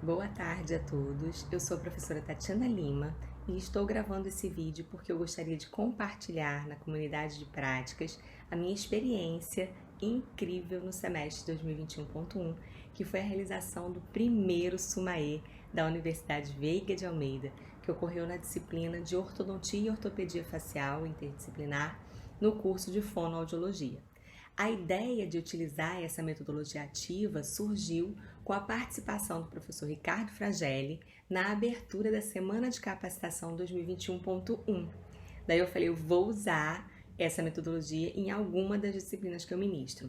Boa tarde a todos, eu sou a professora Tatiana Lima e estou gravando esse vídeo porque eu gostaria de compartilhar na comunidade de práticas a minha experiência incrível no semestre 2021.1, que foi a realização do primeiro SUMAE da Universidade Veiga de Almeida, que ocorreu na disciplina de Ortodontia e Ortopedia Facial interdisciplinar no curso de Fonoaudiologia. A ideia de utilizar essa metodologia ativa surgiu com a participação do professor Ricardo Fragelli na abertura da Semana de Capacitação 2021.1. Daí eu falei, eu vou usar essa metodologia em alguma das disciplinas que eu ministro.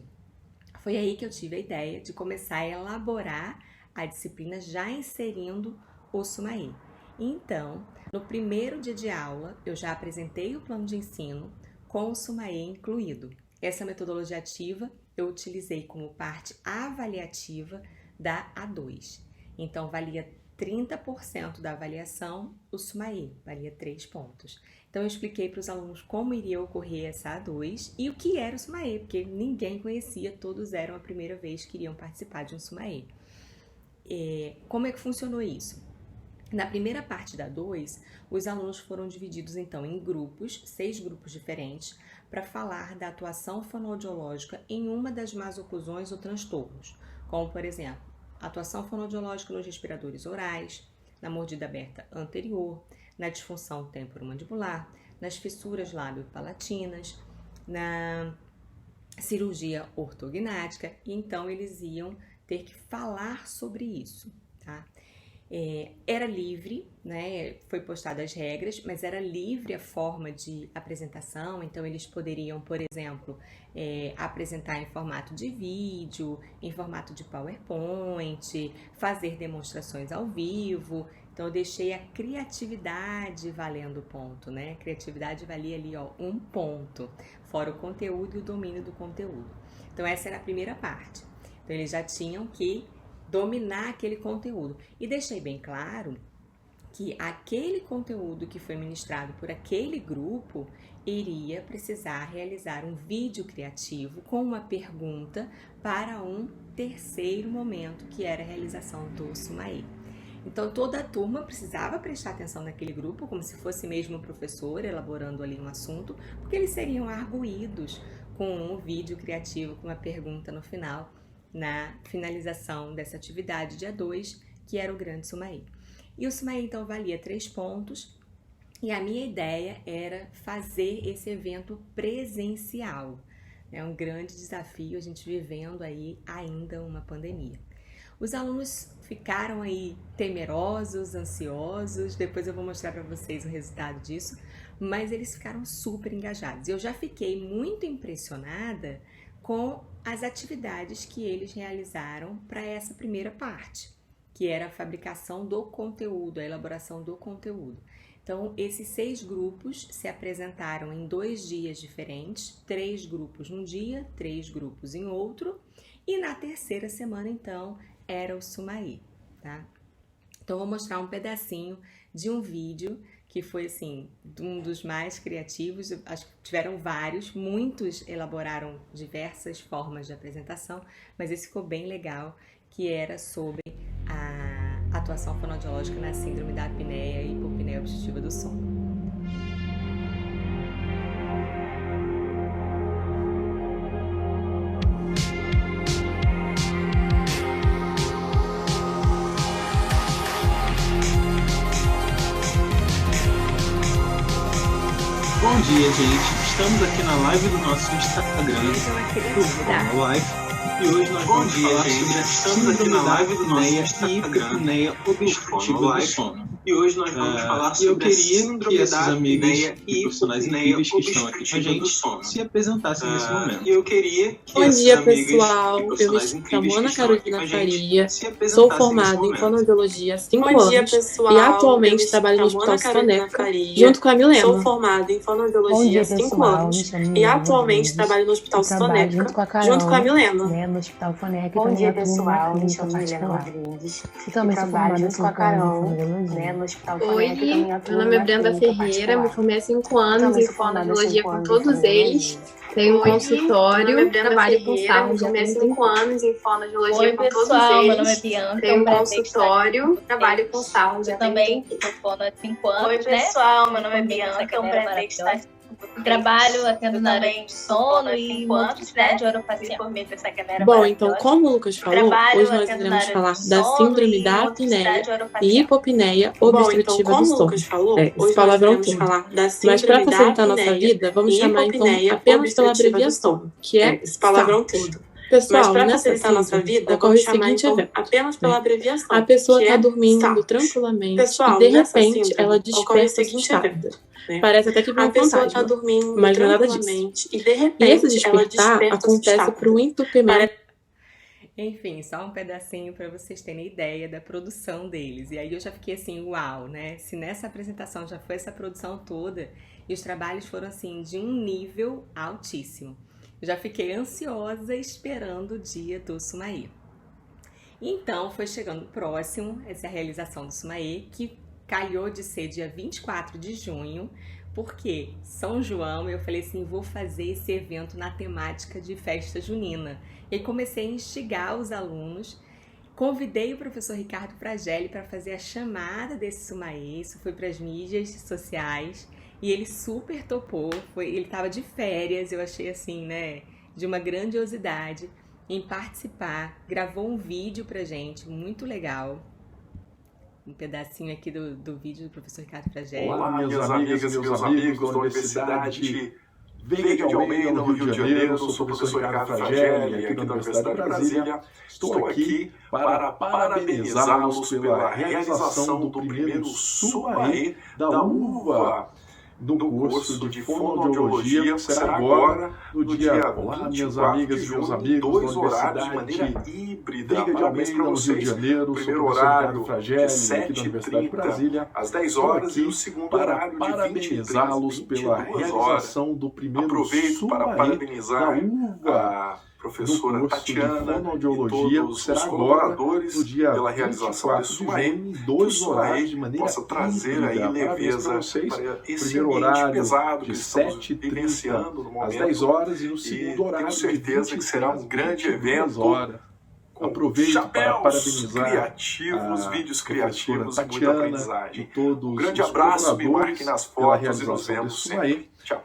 Foi aí que eu tive a ideia de começar a elaborar a disciplina já inserindo o SUMAE. Então, no primeiro dia de aula, eu já apresentei o plano de ensino com o SUMAE incluído. Essa metodologia ativa eu utilizei como parte avaliativa da A2. Então, valia 30% da avaliação o SUMAE, valia 3 pontos. Então, eu expliquei para os alunos como iria ocorrer essa A2 e o que era o SUMAE, porque ninguém conhecia, todos eram a primeira vez que iriam participar de um SUMAE. Como é que funcionou isso? Na primeira parte da 2, os alunos foram divididos então em grupos, 6 grupos diferentes, para falar da atuação fonoaudiológica em uma das más oclusões ou transtornos, como por exemplo, atuação fonoaudiológica nos respiradores orais, na mordida aberta anterior, na disfunção temporomandibular, nas fissuras lábio-palatinas, na cirurgia ortognática, e então eles iam ter que falar sobre isso, tá? Era livre, né? Foi postada as regras, mas era livre a forma de apresentação, então eles poderiam, por exemplo, apresentar em formato de vídeo, em formato de PowerPoint, fazer demonstrações ao vivo. Então eu deixei a criatividade valendo ponto, né? A criatividade valia ali, 1 ponto, fora o conteúdo e o domínio do conteúdo. Então essa era a primeira parte. Então eles já tinham que dominar aquele conteúdo. E deixei bem claro que aquele conteúdo que foi ministrado por aquele grupo iria precisar realizar um vídeo criativo com uma pergunta para um terceiro momento, que era a realização do SUMAE. Então toda a turma precisava prestar atenção naquele grupo, como se fosse mesmo o professor elaborando ali um assunto, porque eles seriam arguídos com um vídeo criativo, com uma pergunta no final, na finalização dessa atividade dia 2, que era o grande SUMAE. E o SUMAE então valia 3 pontos, e a minha ideia era fazer esse evento presencial. É um grande desafio a gente vivendo aí ainda uma pandemia. Os alunos ficaram aí temerosos, ansiosos, depois eu vou mostrar para vocês o resultado disso, mas eles ficaram super engajados. Eu já fiquei muito impressionada com as atividades que eles realizaram para essa primeira parte, que era a fabricação do conteúdo, a elaboração do conteúdo. Então, esses 6 grupos se apresentaram em 2 dias diferentes, 3 grupos num dia, 3 grupos em outro, e na terceira semana, então, era o SUMAE, tá? Então, vou mostrar um pedacinho de um vídeo que foi, assim, um dos mais criativos. Acho que tiveram vários, muitos elaboraram diversas formas de apresentação, mas esse ficou bem legal, que era sobre a atuação fonoaudiológica na síndrome da apneia e hipopneia obstrutiva do sono. Bom dia, gente. Estamos aqui na live do nosso Instagram, do Fonolife, e hoje nós vamos falar sobre a síndrome da apneia e hipopneia obstrutiva do sono. E hoje nós vamos falar sobre a síndrome da apneia e profissionais incríveis que estão aqui com a gente se apresentassem nesse momento. E eu queria que Bom dia, pessoal. Eu me chamo Ana Carolina Faria, sou formada em fonoaudiologia há 5 anos e atualmente trabalho no Hospital Soneca junto com a Milena. Sou formada em fonoaudiologia há 5 anos e atualmente trabalho no Hospital Soneca junto com a Milena. No Hospital Foneca. Bom dia, pessoal. Me chamo Milena Rodrigues e também sou trabalho formada junto com a Carol, né, Oi, meu nome é Brenda Ferreira, me formei há 5 anos em fonoaudiologia com todos eles. Tenho um consultório, trabalho com saúde. Me formei há 5 anos em fonoaudiologia com todos eles. Meu nome é Bianca. Tenho um consultório, trabalho com saúde. Eu também sou fono há 5 anos. Oi, pessoal, meu nome é Bianca, é um prazer estar aqui. Trabalho atendo na área de sono e multiplicidade orofacial. Bom, então, como o Lucas falou, hoje nós iremos falar da síndrome da apneia e hipopneia obstrutiva do estômago. Esse palavrão todo. Mas para facilitar a nossa vida, vamos chamar então apenas pela abreviação, que é esse palavrão todo. Pessoal, nessa síndrome ocorre o seguinte evento. Apenas pela abreviação. A pessoa está dormindo tranquilamente e de repente ela desperta assustada. Parece até que vem um fantasma, mas não é nada disso. E esse despertar acontece por um entupimento. Enfim, só um pedacinho para vocês terem ideia da produção deles. E aí eu já fiquei assim, uau, né? Se nessa apresentação já foi essa produção toda e os trabalhos foram assim de um nível altíssimo. Eu já fiquei ansiosa esperando o dia do Sumaê. Então foi chegando próximo essa realização do Sumaê, que calhou de ser dia 24 de junho, porque São João, eu falei assim, vou fazer esse evento na temática de festa junina. E comecei a instigar os alunos, convidei o professor Ricardo Fragelli para fazer a chamada desse Sumaê, isso foi para as mídias sociais, e ele super topou, ele estava de férias, eu achei assim, né, de uma grandiosidade em participar, gravou um vídeo pra gente, muito legal. Um pedacinho aqui do vídeo do professor Ricardo Fragelli. Olá, minhas amigas e meus amigos da Universidade Veiga de Almeida, no Rio de Janeiro. Eu sou o professor Ricardo Fragelli, aqui da Universidade de Brasília. Estou aqui para parabenizá-los pela realização do primeiro Sumaê da UVA, do curso de fonoaudiologia, que será agora no dia 24 de junho, 2 horários de maneira híbrida. Parabéns para vocês. O primeiro horário de 7h30 às 10 horas e o segundo horário de 20h30 às 22 horas. Aproveito para parabenizar a professora Tatiana e todos os colaboradores pela realização desse Sumaê, que o Sumaê possa trazer aí leveza para esse ambiente pesado que estamos vivenciando no momento, às 10 horas e no segundo horário, tenho certeza que será um grande evento com chapéus criativos, vídeos criativos e muita aprendizagem. Um grande abraço, me marque nas fotos e nos vemos sempre. Tchau.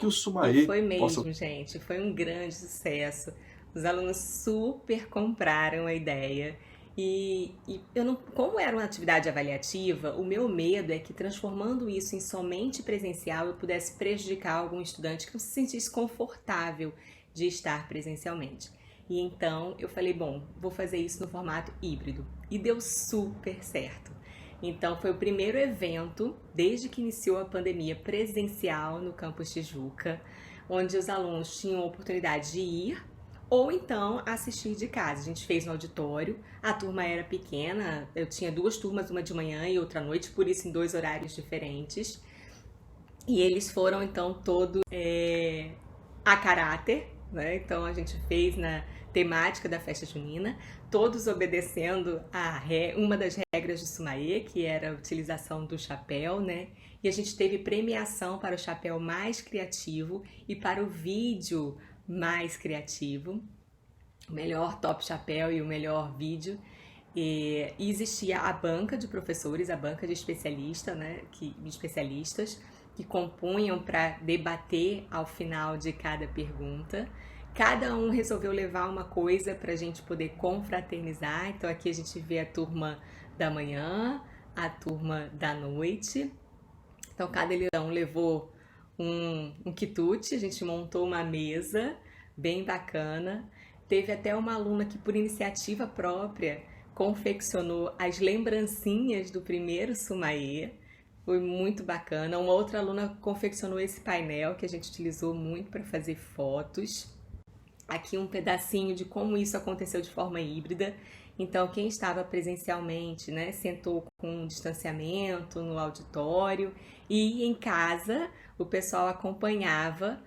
E foi mesmo, gente, foi um grande sucesso. Os alunos super compraram a ideia e eu não, como era uma atividade avaliativa, o meu medo é que transformando isso em somente presencial eu pudesse prejudicar algum estudante que não se sentisse confortável de estar presencialmente. E então eu falei, bom, vou fazer isso no formato híbrido e deu super certo. Então foi o primeiro evento desde que iniciou a pandemia presencial no campus Tijuca, onde os alunos tinham a oportunidade de ir ou então assistir de casa. A gente fez no auditório, a turma era pequena, eu tinha 2 turmas, uma de manhã e outra à noite, por isso em 2 horários diferentes. E eles foram então todos a caráter, né? Então a gente fez na temática da festa junina, todos obedecendo uma das regras do Sumaê, que era a utilização do chapéu, né? E a gente teve premiação para o chapéu mais criativo e para o vídeo mais criativo, o melhor top chapéu e o melhor vídeo. E existia a banca de professores, a banca de especialistas, né, especialistas que compunham para debater ao final de cada pergunta. Cada um resolveu levar uma coisa para a gente poder confraternizar. Então aqui a gente vê a turma da manhã, a turma da noite. Então cada um levou um quitute, a gente montou uma mesa bem bacana. Teve até uma aluna que, por iniciativa própria, confeccionou as lembrancinhas do primeiro Sumaê. Foi muito bacana. Uma outra aluna confeccionou esse painel que a gente utilizou muito para fazer fotos. Aqui um pedacinho de como isso aconteceu de forma híbrida. Então, quem estava presencialmente, né, sentou com distanciamento no auditório e em casa o pessoal acompanhava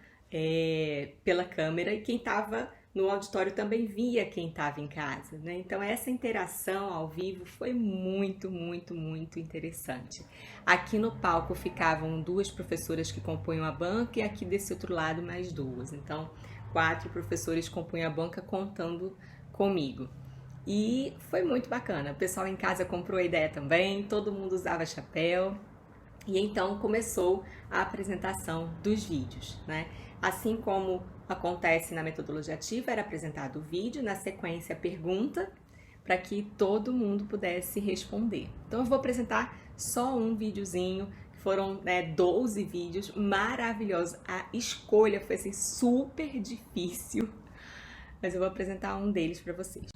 pela câmera, e quem estava no auditório também via quem estava em casa, né? Então essa interação ao vivo foi muito, muito, muito interessante. Aqui no palco ficavam 2 professoras que compunham a banca e aqui desse outro lado mais 2. Então 4 professores compunham a banca contando comigo. E foi muito bacana. O pessoal em casa comprou a ideia também, todo mundo usava chapéu. E então começou a apresentação dos vídeos, né? Assim como acontece na metodologia ativa, era apresentado o vídeo, na sequência a pergunta, para que todo mundo pudesse responder. Então eu vou apresentar só um videozinho, foram 12 vídeos maravilhosos. A escolha foi assim, super difícil, mas eu vou apresentar um deles para vocês.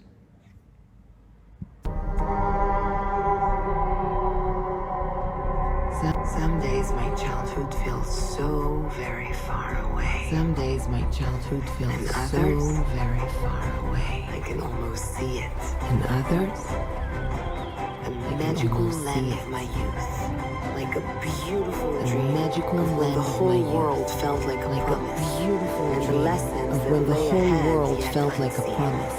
Some days my childhood feels so very far away. Some days my childhood feels so very far away. I can almost see it. And others? A magical land of my youth. Like a beautiful dream. A magical land the whole world felt like a promise. And the lessons of when the whole world felt like a promise.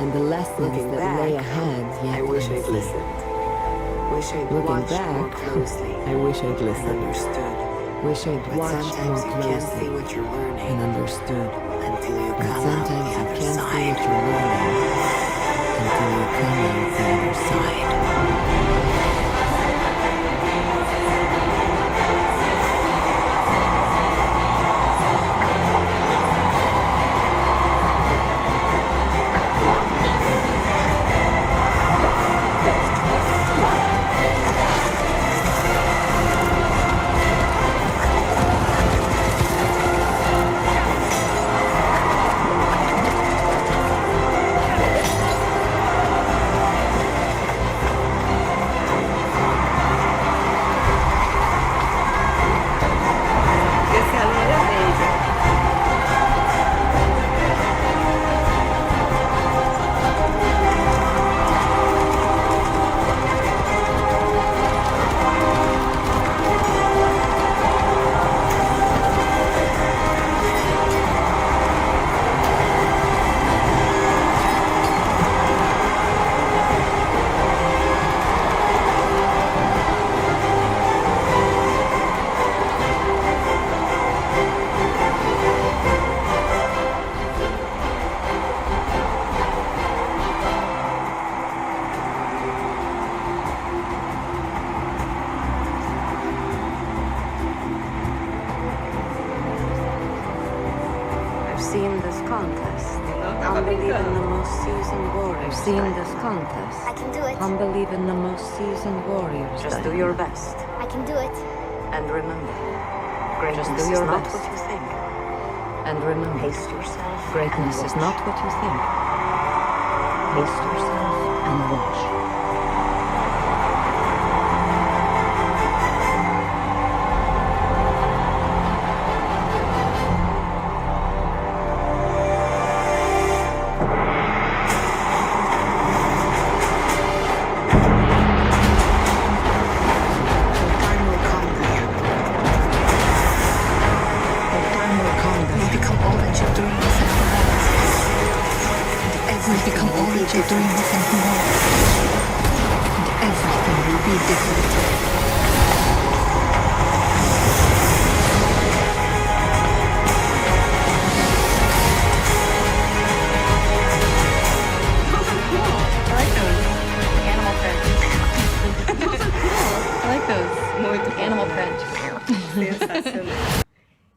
And the lessons that lay ahead yet I wish I'd listened. Looking back, I wish I'd listened. Wish I'd watched more closely and understood. But sometimes you can't see what you're learning until you come out the other side. Seen this contest. Unbelieve in the most seasoned warriors. Seen this contest. I can do it. Unbelieve in the most seasoned warriors. Just do your best. I can do it. And remember, greatness is not what you think. And remember, haste yourself. Greatness is not what you think. Haste yourself and watch. Become all that your dreams and more. And everything will be different. I like those. Animal print. I like those. Muito bom. Animal print. Sensacional.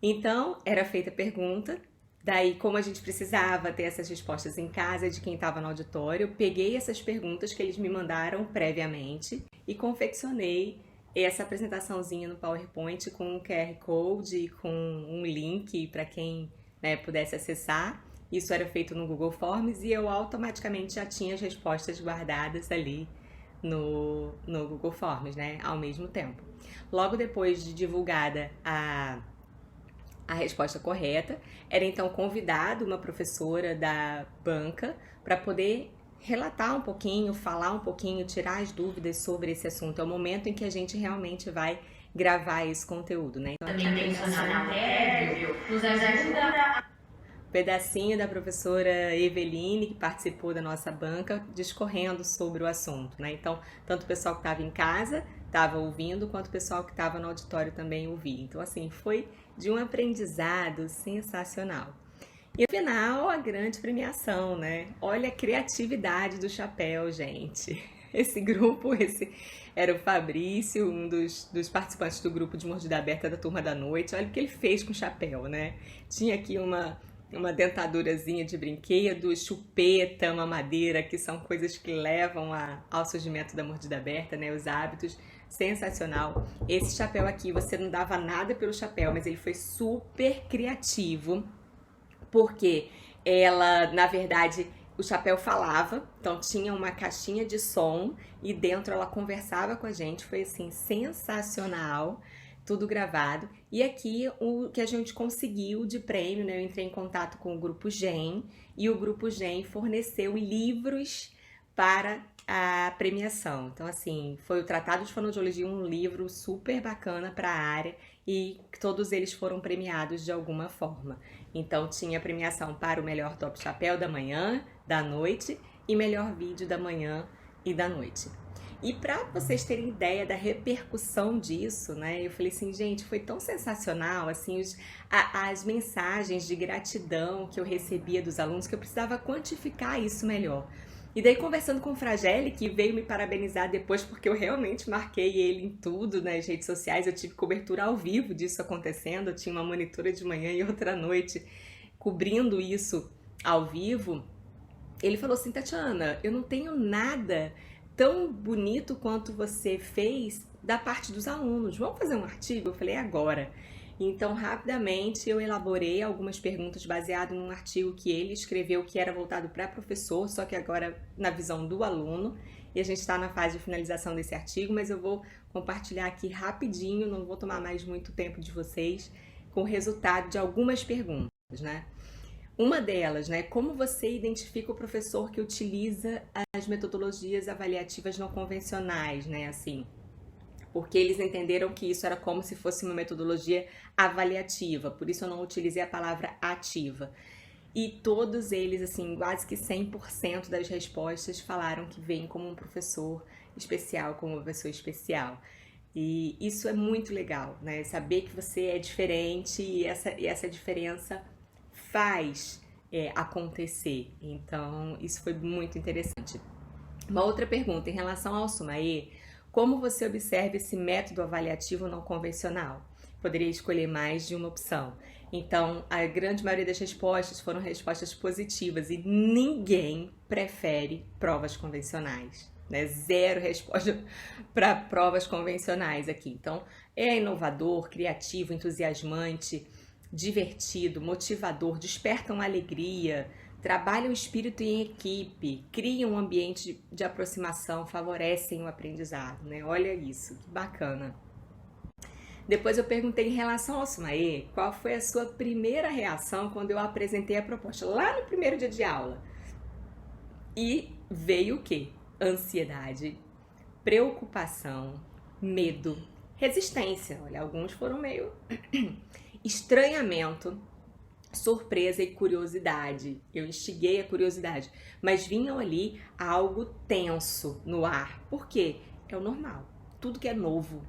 Então, era feita a pergunta. Daí, como a gente precisava ter essas respostas em casa de quem estava no auditório, eu peguei essas perguntas que eles me mandaram previamente e confeccionei essa apresentaçãozinha no PowerPoint com um QR Code e com um link para quem pudesse acessar. Isso era feito no Google Forms e eu automaticamente já tinha as respostas guardadas ali no Google Forms, ao mesmo tempo. Logo depois de divulgada a resposta correta, era então convidado uma professora da banca para poder relatar um pouquinho, falar um pouquinho, tirar as dúvidas sobre esse assunto. É o momento em que a gente realmente vai gravar esse conteúdo, Então, pedacinho da professora Eveline, que participou da nossa banca, discorrendo sobre o assunto, né? Então, tanto o pessoal que estava em casa estava ouvindo, quanto o pessoal que estava no auditório também ouvia. Então, assim, foi de um aprendizado sensacional. E no final, a grande premiação, né? Olha a criatividade do chapéu, gente. Esse grupo, esse era o Fabrício, um dos participantes do grupo de Mordida Aberta da Turma da Noite. Olha o que ele fez com o chapéu, né? Tinha aqui uma dentadurazinha de brinquedo, chupeta, mamadeira, que são coisas que levam ao surgimento da Mordida Aberta, né? Os hábitos. Sensacional. Esse chapéu aqui, você não dava nada pelo chapéu, mas ele foi super criativo. Porque ela, na verdade, o chapéu falava, então tinha uma caixinha de som e dentro ela conversava com a gente, foi assim, sensacional, tudo gravado. E aqui o que a gente conseguiu de prêmio, né? Eu entrei em contato com o Grupo GEM e o Grupo GEM forneceu livros para a premiação. Então, assim, foi o Tratado de Fonoaudiologia, um livro super bacana para a área e todos eles foram premiados de alguma forma. Então, tinha premiação para o melhor top chapéu da manhã, da noite e melhor vídeo da manhã e da noite. E para vocês terem ideia da repercussão disso, né? Eu falei assim, gente, foi tão sensacional, assim, as mensagens de gratidão que eu recebia dos alunos que eu precisava quantificar isso melhor. E daí, conversando com o Frageli, que veio me parabenizar depois, porque eu realmente marquei ele em tudo nas redes sociais, eu tive cobertura ao vivo disso acontecendo, eu tinha uma monitora de manhã e outra à noite cobrindo isso ao vivo. Ele falou assim, Tatiana, eu não tenho nada tão bonito quanto você fez da parte dos alunos, vamos fazer um artigo? Eu falei, agora. Então, rapidamente, eu elaborei algumas perguntas baseado num artigo que ele escreveu que era voltado para professor, só que agora na visão do aluno. E a gente está na fase de finalização desse artigo, mas eu vou compartilhar aqui rapidinho, não vou tomar mais muito tempo de vocês, com o resultado de algumas perguntas, né? Uma delas, né, como você identifica o professor que utiliza as metodologias avaliativas não convencionais, né, assim... Porque eles entenderam que isso era como se fosse uma metodologia avaliativa, por isso eu não utilizei a palavra ativa. E todos eles, assim, quase que 100% das respostas falaram que vem como um professor especial, como uma pessoa especial. E isso é muito legal, né? Saber que você é diferente e essa diferença faz acontecer. Então, isso foi muito interessante. Uma outra pergunta, em relação ao Sumaê, como você observa esse método avaliativo não convencional? Poderia escolher mais de uma opção. Então, a grande maioria das respostas foram respostas positivas e ninguém prefere provas convencionais, né? Zero resposta para provas convencionais aqui. Então, é inovador, criativo, entusiasmante, divertido, motivador, despertam alegria, trabalham o espírito em equipe, criam um ambiente de aproximação, favorecem o aprendizado, né? Olha isso, que bacana. Depois eu perguntei em relação ao Sumaê, qual foi a sua primeira reação quando eu apresentei a proposta, lá no primeiro dia de aula. E veio o quê? Ansiedade, preocupação, medo, resistência. Olha, alguns foram meio... estranhamento, surpresa e curiosidade. Eu instiguei a curiosidade, mas vinham ali algo tenso no ar. Por quê? É o normal. Tudo que é novo,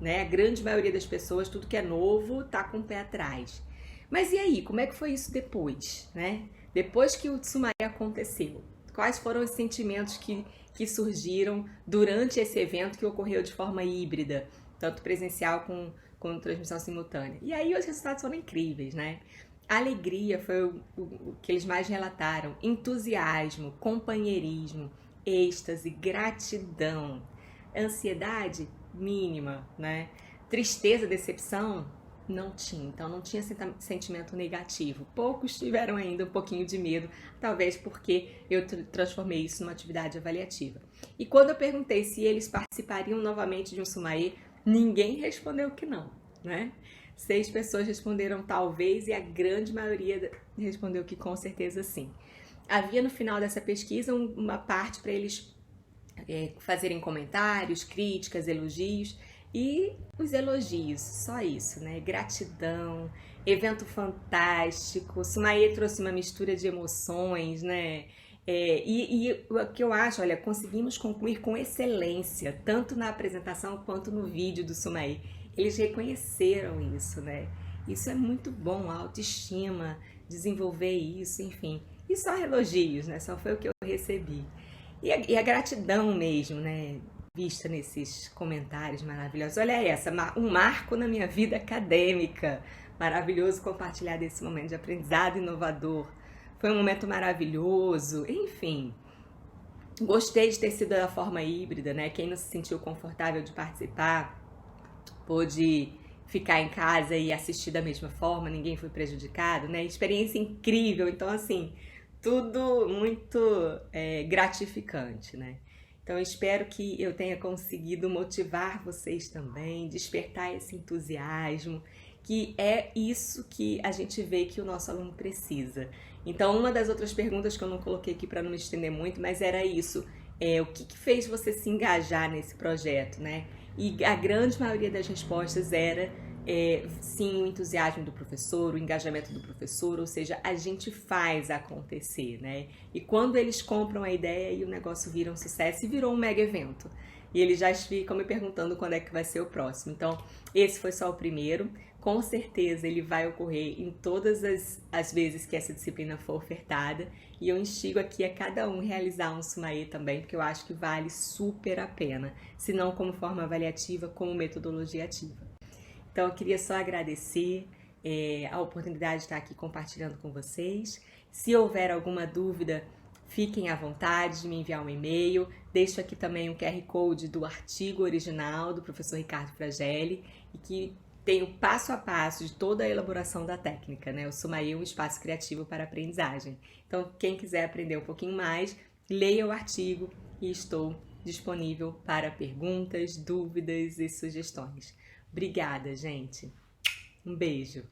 né? A grande maioria das pessoas, tudo que é novo, tá com o pé atrás. Mas e aí, como é que foi isso depois, né? Depois que o Sumaê aconteceu, quais foram os sentimentos que surgiram durante esse evento que ocorreu de forma híbrida, tanto presencial com transmissão simultânea? E aí os resultados foram incríveis, né? Alegria foi o que eles mais relataram, entusiasmo, companheirismo, êxtase, gratidão, ansiedade mínima, né? Tristeza, decepção, não tinha. Então não tinha sentimento negativo. Poucos tiveram ainda um pouquinho de medo, talvez porque eu transformei isso numa atividade avaliativa. E quando eu perguntei se eles participariam novamente de um Sumaê, ninguém respondeu que não, né? 6 pessoas responderam talvez e a grande maioria respondeu que com certeza sim. Havia no final dessa pesquisa uma parte para eles fazerem comentários, críticas, elogios. E os elogios, só isso, né? Gratidão, evento fantástico. Sumaê trouxe uma mistura de emoções, né? E o que eu acho, olha, conseguimos concluir com excelência, tanto na apresentação quanto no vídeo do Sumaê. Eles reconheceram isso, né? Isso é muito bom, a autoestima, desenvolver isso, enfim. E só elogios, né? Só foi o que eu recebi. E a gratidão mesmo, né? Vista nesses comentários maravilhosos. Olha essa, um marco na minha vida acadêmica. Maravilhoso compartilhar desse momento de aprendizado inovador. Foi um momento maravilhoso, enfim. Gostei de ter sido da forma híbrida, né? Quem não se sentiu confortável de participar, pôde ficar em casa e assistir da mesma forma, ninguém foi prejudicado, né? Experiência incrível, então assim, tudo muito gratificante, né? Então eu espero que eu tenha conseguido motivar vocês também, despertar esse entusiasmo, que é isso que a gente vê que o nosso aluno precisa. Então uma das outras perguntas que eu não coloquei aqui para não me estender muito, mas era isso, o que fez você se engajar nesse projeto, né? E a grande maioria das respostas era sim, o entusiasmo do professor, o engajamento do professor, ou seja, a gente faz acontecer, né? E quando eles compram a ideia e o negócio vira um sucesso e virou um mega evento. E eles já ficam me perguntando quando é que vai ser o próximo. Então, esse foi só o primeiro. Com certeza ele vai ocorrer em todas as vezes que essa disciplina for ofertada. E eu instigo aqui a cada um realizar um Sumaê também, porque eu acho que vale super a pena. Se não como forma avaliativa, como metodologia ativa. Então, eu queria só agradecer a oportunidade de estar aqui compartilhando com vocês. Se houver alguma dúvida, fiquem à vontade de me enviar um e-mail. Deixo aqui também um QR Code do artigo original do professor Ricardo Fragelli, e que tem o passo a passo de toda a elaboração da técnica, né? O Sumaê, um espaço criativo para aprendizagem. Então, quem quiser aprender um pouquinho mais, leia o artigo e estou disponível para perguntas, dúvidas e sugestões. Obrigada, gente. Um beijo.